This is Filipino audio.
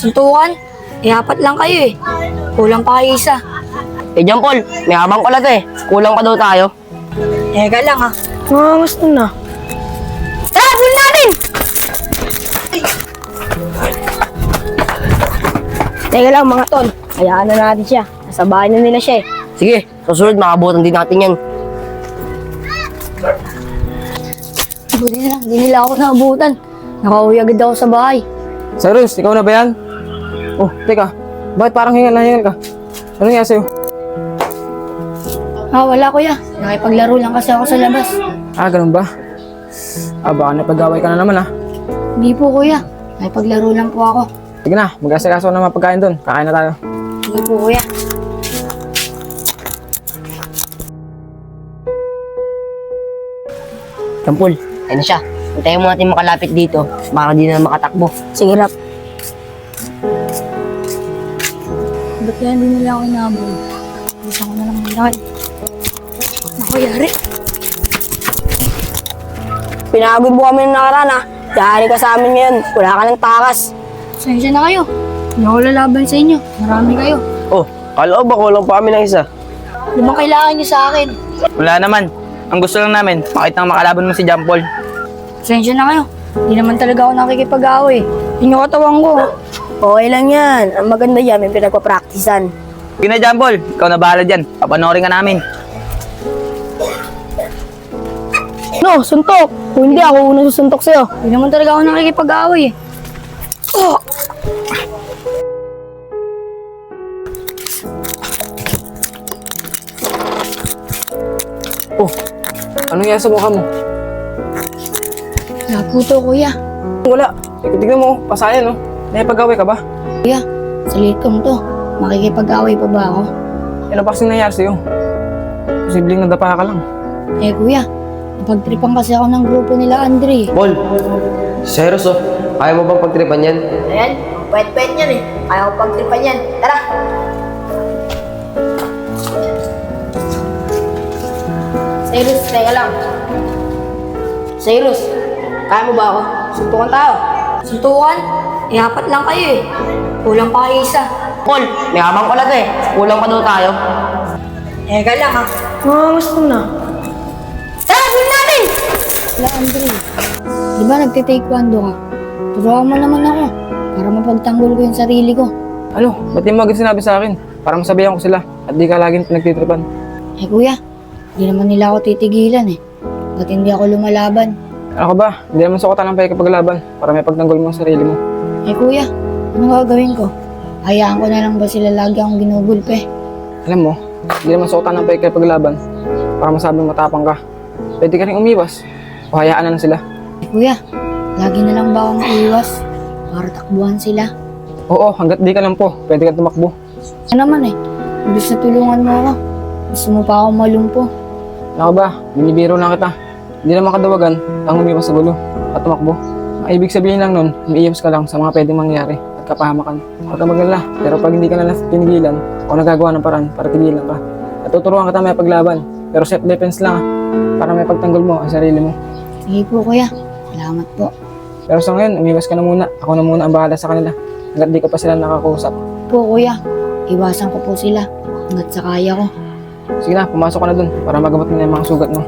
Suntukan? Apat lang kayo eh. Kulang pa kayo isa. John Paul, may habang kalat eh. Kulang pa daw tayo. Teka lang ha. Gusto na. Tara, bulin natin! Teka lang mga tol, hayaan na natin siya. Nasa bahay na nila siya eh. Sige, susunod makabutan din natin yan. Buti na lang, hindi nila ako naabutan. Nakauwi agad ako sa bahay. Cyrus, ikaw na ba yan? Oh, teka. Bakit parang hingal na hingal ka? Ano nga sa'yo? Wala kuya. Nakipaglaro lang kasi ako sa labas. Ganun ba? Baka napag-away ka na naman Hindi po kuya. Nakipaglaro lang po ako. Sige na, mag-asikaso na mga pagkain doon. Kakain na tayo. Sige po kuya. John Paul, ayun na siya. Hintayin mo natin makalapit dito. Baka di na makatakbo. Sige Rap. Ba't kaya hindi nila ako inaabol? Gusto ko na lang malakad. Ako yari. Pinagod mo kami ng nakaraan ha. Yari ka sa amin ngayon. Wala ka ng takas. Sensya na kayo. Hindi ako lalaban sa inyo. Marami kayo. Oh, kala ko ba kulang pa kami ng isa? Ano bang kailangan niyo sa akin? Wala naman. Ang gusto lang namin, makita ng makalaban mo si John Paul. Sensya na kayo. Hindi naman talaga ako nakikipag-away. Tingnan ko katawan ko. Okay lang yan. Ang maganda yan, may pinagpa-practicean. Sige na John Paul, ikaw na bahala dyan. Papanoorin ka namin. No, suntok. Kung hindi ako unang susuntok sa'yo. Hindi naman talaga ako nakikipag-away eh. Oh, ano nga sa mukha mo? Naputo kuya. Wala. Tignan mo, pasayan Napag-away ka ba? Kuya, sa liit kong to. Makikipag-away pa ba ako? Ano pa kasing nangyari sa'yo? Posibleng nadapa ka lang. Eh kuya, napagtripan kasi ako ng grupo nila Andre. Paul, si Cyrus kaya mo bang pagtripan yan? Ayan, pwet-pwet yan eh. Kaya ko pagtripan yan. Tara! Cyrus, teka lang. Cyrus, kaya mo ba ako? Suntukan tayo. Suntukan? Apat lang kayo eh. Kulang pa kayo isa. Paul, may habang kalat eh. Kulang pa daw tayo. Teka lang ha. Gusto na. Tara, bulin natin! Wala Andre. Di ba nagtitaekwondo ka? Turuan mo naman ako. Para mapagtanggol ko yung sarili ko. Ano? Ba't di mo agad sinabi sa akin? Para masabihan ko sila at di ka laging pinagtitripan. Eh kuya, hindi naman nila ako titigilan eh. Ba't hindi ako lumalaban? Ano ka ba? Hindi naman sukutan ng pakikipaglaban para may pagtanggol mo ang sarili mo. Eh kuya, ano gagawin ko? Hayaan ko na lang ba sila lagi akong ginugulpe? Alam mo, hindi naman sukutan ng pakikipaglaban para masabing matapang ka. Pwede ka rin umiwas o hayaan na lang sila. Eh kuya, lagi na lang ba akong iwas para takbuhan sila? Oo, hanggat di ka lang po, pwede ka tumakbo. Ano naman eh, imbis na tulungan mo ako, gusto mo pa ako malumpo. Ano ka ba? Binibiro lang kita. Hindi naman kadawagan ang umiwas sa gulo at tumakbo. Ang ibig sabihin lang nun, umiiwas ka lang sa mga pwedeng mangyari at kapahamakan. Huwag ka magalala, pero pag hindi ka na pinigilan o nagagawa ng paraan para tigilan ka, at tuturuan kita may paglaban, pero self-defense lang para may pagtanggol mo ang sarili mo. Sige po kuya, salamat po. Pero sa ngayon, umiwas ka na muna. Ako na muna ang bahala sa kanila. Hanggat di ko pa sila nakakausap. Po kuya, iwasan ko po sila hanggat sa kaya ko. Sige na, pumasok ka na dun para magamot mo na yung mga sugat mo.